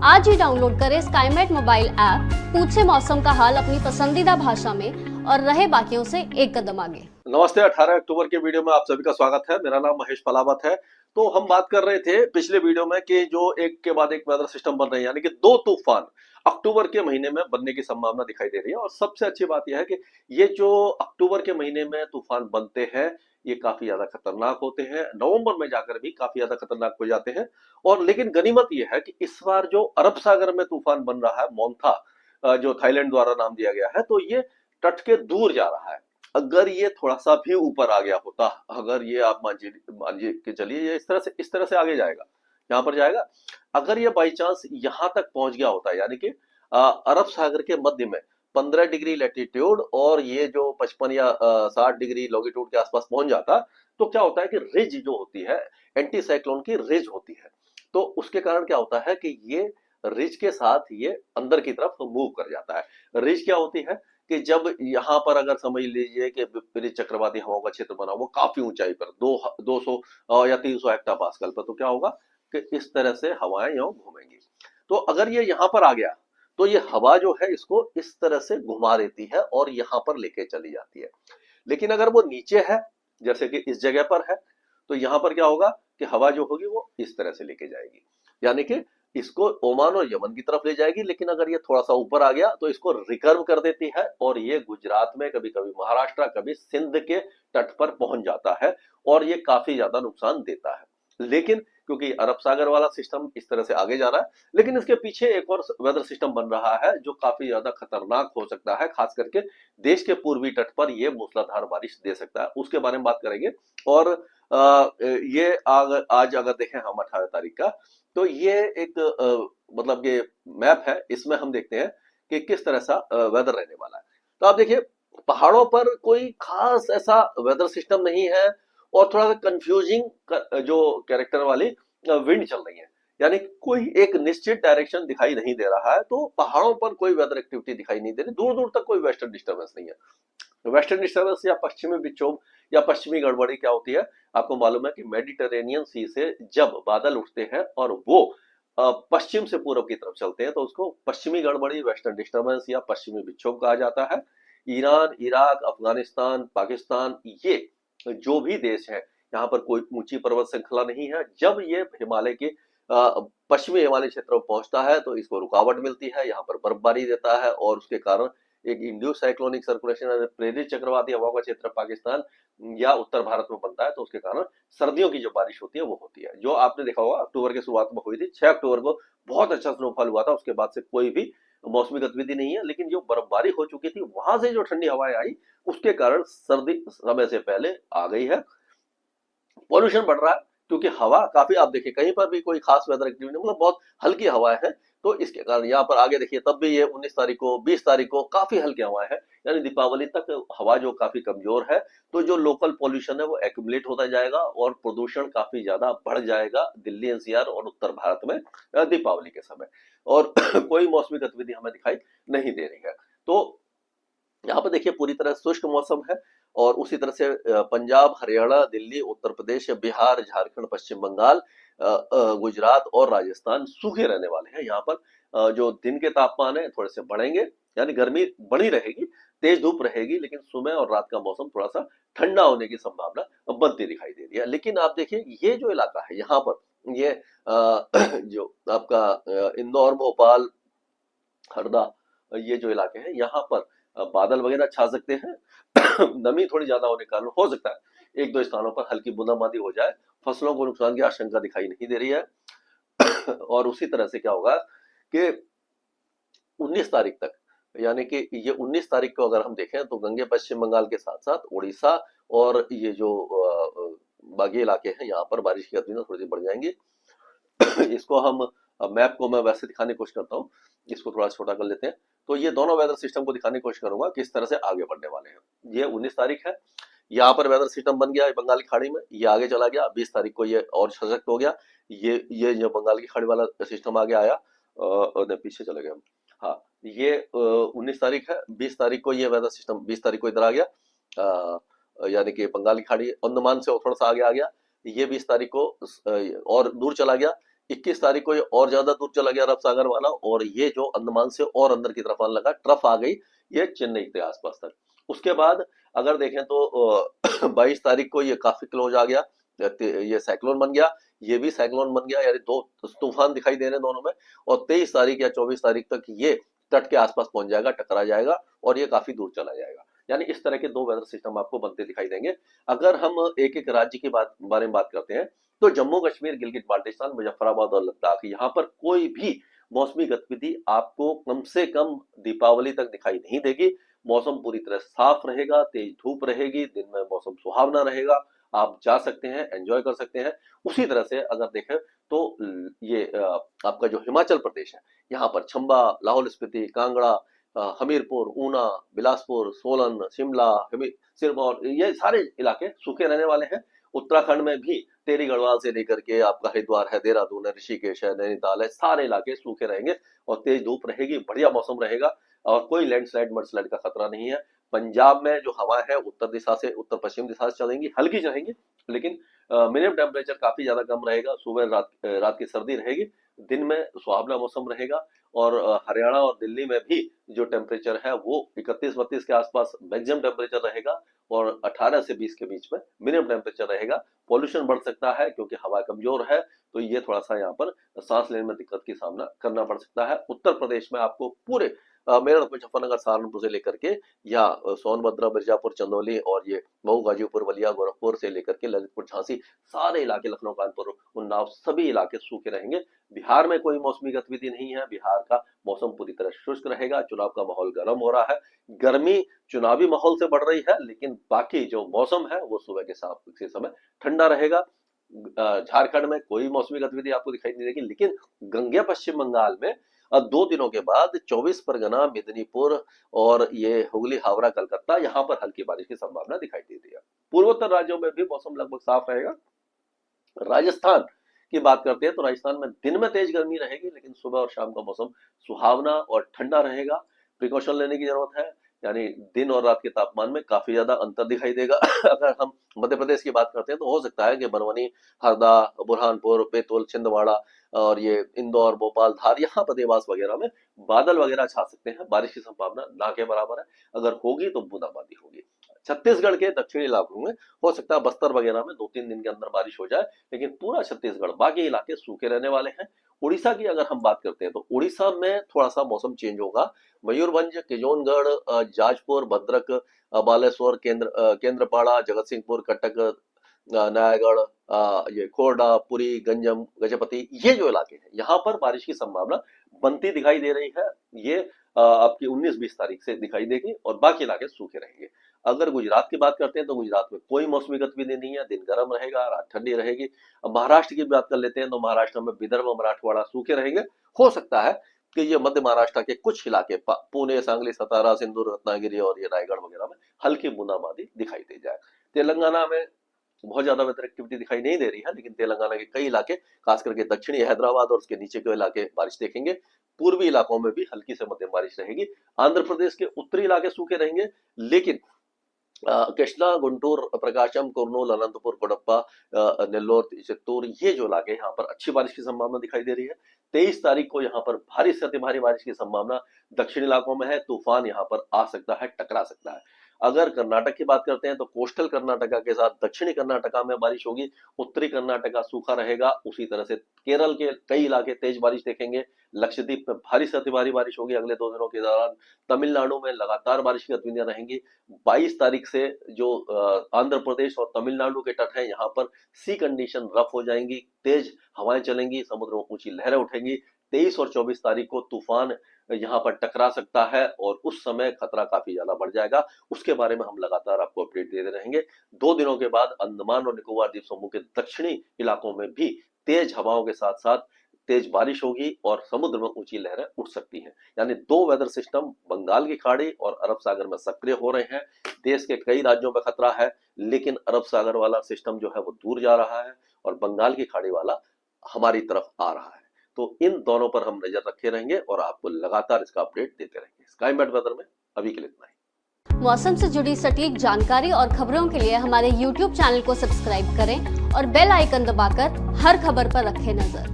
आज ही डाउनलोड करें Skymet mobile app, पूछे मौसम का हाल अपनी पसंदीदा भाषा में और रहे बाकियों से एक कदम आगे। नमस्ते, 18 अक्टूबर के वीडियो में आप सभी का स्वागत है। मेरा नाम महेश पलावत है। तो हम बात कर रहे थे पिछले वीडियो में कि जो एक के बाद एक वेदर सिस्टम बन रहे हैं, यानी कि 2 तूफान अक्टूबर के महीने में बनने की संभावना दिखाई दे रही है। और सबसे अच्छी बात यह है कि ये जो अक्टूबर के महीने में तूफान बनते हैं, ये काफी ज्यादा खतरनाक होते हैं। नवंबर में जाकर भी काफी ज्यादा खतरनाक हो जाते हैं। और लेकिन गनीमत यह है कि इस बार जो अरब सागर में तूफान बन रहा है मोन्था, जो थाईलैंड द्वारा नाम दिया गया है, तो ये तट के दूर जा रहा है। अगर ये थोड़ा सा भी ऊपर आ गया होता, अगर ये आप मान के चलिए ये इस तरह से आगे जाएगा, यहाँ पर जाएगा। अगर ये बाई चांस यहाँ तक पहुंच गया होता, यानी कि अरब सागर के मध्य में 15 डिग्री लैटिट्यूड और ये जो 55 या 60 डिग्री लॉन्गिट्यूड के आसपास पहुंच जाता, तो क्या होता है कि रिज जो होती है, एंटी साइक्लोन की रिज होती है, तो उसके कारण क्या होता है कि ये रिज के साथ ये अंदर की तरफ मूव कर जाता है। रिज क्या होती है कि जब यहाँ पर अगर समझ लीजिए कि विपरीत चक्रवाती हवाओं का क्षेत्र बना वो काफी ऊंचाई पर 200 या 300 हेक्टापास्कल पर, तो क्या होगा कि इस तरह से हवाएं यहाँ घूमेंगी। तो अगर ये यहाँ पर आ गया तो ये हवा जो है इसको इस तरह से घुमा देती है और यहाँ पर लेके चली जाती है। लेकिन अगर वो नीचे है, जैसे कि इस जगह पर है, तो यहाँ पर क्या होगा कि हवा जो होगी वो इस तरह से लेके जाएगी, यानी कि इसको ओमान और यमन की तरफ ले जाएगी। लेकिन अगर ये थोड़ा सा ऊपर आ गया तो इसको रिकर्व कर देती है और ये गुजरात में, कभी कभी महाराष्ट्र, कभी सिंध के तट पर पहुंच जाता है और ये काफी ज्यादा नुकसान देता है। लेकिन क्योंकि अरब सागर वाला सिस्टम इस तरह से आगे जा रहा है, लेकिन इसके पीछे एक और वेदर सिस्टम बन रहा है जो काफी ज्यादा खतरनाक हो सकता है। खास करके देश के पूर्वी तट पर यह मूसलाधार बारिश दे सकता है, उसके बारे में बात करेंगे। और ये आज अगर देखें हम 18 तारीख का, तो ये एक मतलब ये मैप है, इसमें हम देखते हैं कि किस तरह सा वेदर रहने वाला है। तो आप देखिए, पहाड़ों पर कोई खास ऐसा वेदर सिस्टम नहीं है और थोड़ा सा कंफ्यूजिंग जो कैरेक्टर वाली विंड चल रही है, यानी कोई एक निश्चित डायरेक्शन दिखाई नहीं दे रहा है। तो पहाड़ों पर कोई वेदर एक्टिविटी दिखाई नहीं दे रही, दूर दूर तक कोई वेस्टर्न डिस्टर्बेंस नहीं है। वेस्टर्न डिस्टर्बेंस या पश्चिमी विक्षोभ या पश्चिमी गड़बड़ी क्या होती है, आपको मालूम है कि मेडिटेरेनियन सी से जब बादल उठते हैं और वो पश्चिम से पूर्व की तरफ चलते हैं, तो उसको पश्चिमी गड़बड़ी, वेस्टर्न डिस्टर्बेंस या पश्चिमी विक्षोभ कहा जाता है। ईरान, इराक, अफगानिस्तान, पाकिस्तान, ये जो भी देश है, यहाँ पर कोई ऊंची पर्वत श्रृंखला नहीं है। जब ये हिमालय के पश्चिमी हिमालय क्षेत्र में पहुंचता है तो इसको रुकावट मिलती है, यहाँ पर बर्फबारी देता है और उसके कारण एक इंड्यूस साइक्लोनिक सर्कुलेशन, प्रेरित चक्रवाती हवाओं का क्षेत्र पाकिस्तान या उत्तर भारत में बनता है, तो उसके कारण सर्दियों की जो बारिश होती है वो होती है, जो आपने देखा होगा अक्टूबर की शुरुआत में हुई थी। 6 अक्टूबर को बहुत अच्छा स्नोफॉल हुआ था, उसके बाद से कोई भी मौसमी गतिविधि नहीं है। लेकिन जो बर्फबारी हो चुकी थी, वहां से जो ठंडी हवाएं आई, उसके कारण सर्दी समय से पहले आ गई है। पॉल्यूशन बढ़ रहा है क्योंकि हवा काफी, आप देखिए कहीं पर भी कोई खास वेदर एक्टिविटी, मतलब बहुत हल्की हवाएं हैं। तो इसके कारण यहाँ पर आगे देखिए, तब भी ये 19 तारीख को, 20 तारीख को काफी हल्की हवाएं हैं, यानी दीपावली तक हवा जो काफी कमजोर है। तो जो लोकल पॉल्यूशन है वो एक्यूमुलेट होता जाएगा और प्रदूषण काफी ज्यादा बढ़ जाएगा दिल्ली एनसीआर और उत्तर भारत में दीपावली के समय। और कोई मौसमी गतिविधि हमें दिखाई नहीं दे रही है। तो यहाँ पर देखिए पूरी तरह शुष्क मौसम है और उसी तरह से पंजाब, हरियाणा, दिल्ली, उत्तर प्रदेश, बिहार, झारखंड, पश्चिम बंगाल, गुजरात और राजस्थान सूखे रहने वाले हैं। यहाँ पर जो दिन के तापमान है थोड़े से बढ़ेंगे, यानी गर्मी बनी रहेगी, तेज धूप रहेगी, लेकिन सुबह और रात का मौसम थोड़ा सा ठंडा होने की संभावना बनती दिखाई दे रही है। लेकिन आप देखिए ये जो इलाका है यहाँ पर, ये जो आपका इंदौर, भोपाल, हरदा, ये जो इलाके हैं यहाँ पर बादल वगैरह छा सकते हैं। नमी थोड़ी ज्यादा होने के कारण हो सकता है एक दो स्थानों पर हल्की बूंदाबांदी हो जाए। फसलों को नुकसान की आशंका दिखाई नहीं दे रही है। और उसी तरह से क्या होगा कि 19 तारीख तक, यानी कि ये 19 तारीख को अगर हम देखें तो गंगे पश्चिम बंगाल के साथ साथ उड़ीसा और ये जो बाकी इलाके हैं, यहाँ पर बारिश की गतिविधियां थोड़ी सी बढ़ जाएंगी। इसको हम मैप को मैं वैसे दिखाने की कोशिश करता हूँ, इसको थोड़ा छोटा कर लेते हैं। तो ये दोनों वेदर सिस्टम को दिखाने की कोशिश करूंगा किस तरह से आगे बढ़ने वाले हैं। ये 19 तारीख है, यहाँ पर वेदर सिस्टम बन गया बंगाल की खाड़ी में, ये आगे चला गया। 20 तारीख को ये और सशक्त हो गया, ये जो बंगाल की खाड़ी वाला सिस्टम आगे आया, पीछे चले गए हम। हाँ, ये 19 तारीख है। 20 तारीख को ये वेदर सिस्टम 20 तारीख को इधर आ गया, यानी कि बंगाल की खाड़ी अंडमान से थोड़ा सा आगे आ गया। ये 20 तारीख को और दूर चला गया, 21 तारीख को ये और ज्यादा दूर चला गया अरब सागर वाला, और ये जो अंडमान से और अंदर की तरफ आने लगा, ट्रफ आ गई ये चेन्नई के आसपास तक। उसके बाद अगर देखें तो 22 तारीख को ये काफी क्लोज आ गया, ये साइक्लोन बन गया, ये भी साइक्लोन बन गया, यानी दो तूफान दिखाई दे रहे हैं दोनों में। और 23 तारीख या 24 तारीख तक ये तट के आसपास पहुंच जाएगा, टकरा जाएगा और ये काफी दूर चला जाएगा। यानी इस तरह के दो वेदर सिस्टम आपको बनते दिखाई देंगे। अगर हम एक एक राज्य की बारे में बात करते हैं तो जम्मू कश्मीर, गिलगित बाल्टिस्तान, मुजफ्फराबाद और लद्दाख, यहाँ पर कोई भी मौसमी गतिविधि आपको कम से कम दीपावली तक दिखाई नहीं देगी। मौसम पूरी तरह साफ रहेगा, तेज धूप रहेगी, दिन में मौसम सुहावना रहेगा, आप जा सकते हैं, एंजॉय कर सकते हैं। उसी तरह से अगर देखें तो ये आपका जो हिमाचल प्रदेश है, यहाँ पर चंबा, लाहौल स्पीति, कांगड़ा, हमीरपुर, ऊना, बिलासपुर, सोलन, शिमला, सिरमौर, ये सारे इलाके सूखे रहने वाले हैं। उत्तराखंड में भी टेरी गढ़वाल से लेकर के आपका हरिद्वार है, देहरादून है, ऋषिकेश है, नैनीताल है, सारे इलाके सूखे रहेंगे और तेज धूप रहेगी, बढ़िया मौसम रहेगा और कोई लैंडस्लाइड मडस्लाइड का खतरा नहीं है। पंजाब में जो हवा है उत्तर दिशा से, उत्तर पश्चिम दिशा से चलेंगी, हल्की चलेंगी, लेकिन मिनिमम टेम्परेचर काफी ज्यादा कम रहेगा। सुबह रात की सर्दी रहेगी, दिन में सुहावना मौसम रहेगा। और हरियाणा और दिल्ली में भी जो टेम्परेचर है वो 31-32 के आसपास मैक्सिमम टेम्परेचर रहेगा और 18 से 20 के बीच में मिनिमम टेम्परेचर रहेगा। पॉल्यूशन बढ़ सकता है क्योंकि हवा कमजोर है, तो ये थोड़ा सा यहाँ पर सांस लेने में दिक्कत की सामना करना पड़ सकता है। उत्तर प्रदेश में आपको पूरे मेरठ, मुजफ्फरनगर, सहारनपुर से लेकर के या सोनभद्र, मिर्जापुर, चंदौली और ये मऊ, गाजीपुर, बलिया, गोरखपुर से लेकर के ललितपुर, झांसी, सारे इलाके, लखनऊ, कानपुर, उन्नाव, सभी इलाके सूखे रहेंगे। बिहार में कोई मौसमी गतिविधि नहीं है, बिहार का मौसम पूरी तरह शुष्क रहेगा। चुनाव का माहौल गर्म हो रहा है, गर्मी चुनावी माहौल से बढ़ रही है, लेकिन बाकी जो मौसम है वो सुबह के समय ठंडा रहेगा। झारखंड में कोई मौसमी गतिविधि आपको दिखाई नहीं देगी, लेकिन गंगे पश्चिम बंगाल में 2 दिनों के बाद 24 परगना, मेदिनीपुर और ये हुगली, हावड़ा, कलकत्ता, यहाँ पर हल्की बारिश की संभावना दिखाई दे रही है। पूर्वोत्तर राज्यों में भी मौसम लगभग साफ रहेगा। राजस्थान की बात करते हैं तो राजस्थान में दिन में तेज गर्मी रहेगी, लेकिन सुबह और शाम का मौसम सुहावना और ठंडा रहेगा। प्रिकॉशन लेने की जरूरत है, यानी दिन और रात के तापमान में काफी ज्यादा अंतर दिखाई देगा। अगर हम मध्य प्रदेश की बात करते हैं तो हो सकता है कि बरवानी, हरदा, बुरहानपुर, बैतूल, छिंदवाड़ा और ये इंदौर, भोपाल, धार, यहाँ पर देवास वगैरह में बादल वगैरह छा सकते हैं। बारिश की संभावना ना के बराबर है, अगर होगी तो बूंदाबांदी होगी। छत्तीसगढ़ के दक्षिणी इलाकों में हो सकता है बस्तर वगैरह में 2-3 दिन के अंदर बारिश हो जाए, लेकिन पूरा छत्तीसगढ़, बाकी इलाके सूखे रहने वाले हैं। उड़ीसा की अगर हम बात करते हैं तो उड़ीसा में थोड़ा सा मौसम चेंज होगा। मयूरभंज, किशनगढ़, जाजपुर, भद्रक, बालेश्वर, केंद्रपाड़ा, जगत सिंहपुर, कटक, नयागढ़, ये खोरडा, पुरी, गंजम, गजपति, ये जो इलाके हैं यहाँ पर बारिश की संभावना बनती दिखाई दे रही है। ये आपकी 19-20 तारीख से दिखाई देगी और बाकी इलाके सूखे रहेंगे। अगर गुजरात की बात करते हैं तो गुजरात में कोई मौसमी गतिविधि नहीं है, दिन गर्म रहेगा, रात ठंडी रहेगी। अब महाराष्ट्र की बात कर लेते हैं तो महाराष्ट्र में विदर्भ, मराठवाड़ा सूखे रहेंगे। हो सकता है कि ये मध्य महाराष्ट्र के कुछ इलाके, पुणे, सांगली, सतारा, सिंधुदुर्ग, रत्नागिरी और ये रायगढ़ वगैरह में हल्की बूंदाबांदी दिखाई दे जाए। तेलंगाना में बहुत ज्यादा वेदर एक्टिविटी दिखाई नहीं दे रही है, लेकिन तेलंगाना के कई इलाके, खास करके दक्षिणी हैदराबाद और उसके नीचे के इलाके बारिश देखेंगे। पूर्वी इलाकों में भी हल्की से मध्यम बारिश रहेगी। आंध्र प्रदेश के उत्तरी इलाके सूखे रहेंगे, लेकिन कृष्णा, गुंटूर, प्रकाशम, कुर्नूल, अनंतपुर, कोडप्पा, नेल्लोर, चित्तूर, ये जो इलाके यहाँ पर अच्छी बारिश की संभावना दिखाई दे रही है। 23 तारीख को यहाँ पर भारी से अति भारी बारिश की संभावना दक्षिण इलाकों में है। तूफान यहाँ पर आ सकता है, टकरा सकता है। अगर कर्नाटक की बात करते हैं तो कोस्टल कर्नाटका के साथ दक्षिणी कर्नाटका में बारिश होगी। उत्तरी कर्नाटका सूखा रहेगा। उसी तरह से केरल के कई इलाके तेज बारिश देखेंगे। लक्षद्वीप में भारी से अति भारी बारिश होगी अगले 2 दिनों के दौरान। तमिलनाडु में लगातार बारिश की गतिविधियां रहेंगी। 22 तारीख से जो आंध्र प्रदेश और तमिलनाडु के तट है यहाँ पर सी कंडीशन रफ हो जाएंगी, तेज हवाएं चलेंगी, समुद्र में ऊंची लहरें उठेंगी। 23 और 24 तारीख को तूफान यहाँ पर टकरा सकता है और उस समय खतरा काफी ज्यादा बढ़ जाएगा। उसके बारे में हम लगातार आपको अपडेट देते रहेंगे। 2 दिनों के बाद अंडमान और निकोबार द्वीप समूह के दक्षिणी इलाकों में भी तेज हवाओं के साथ साथ तेज बारिश होगी और समुद्र में ऊंची लहरें उठ सकती हैं। यानी 2 वेदर सिस्टम बंगाल की खाड़ी और अरब सागर में सक्रिय हो रहे हैं। देश के कई राज्यों में खतरा है, लेकिन अरब सागर वाला सिस्टम जो है वो दूर जा रहा है और बंगाल की खाड़ी वाला हमारी तरफ आ रहा है। तो इन दोनों पर हम नजर रखे रहेंगे और आपको लगातार इसका अपडेट देते रहेंगे। स्काईमेट वेदर में अभी के लिए इतना ही। मौसम से जुड़ी सटीक जानकारी और खबरों के लिए हमारे YouTube चैनल को सब्सक्राइब करें और बेल आइकन दबाकर हर खबर पर रखें नजर।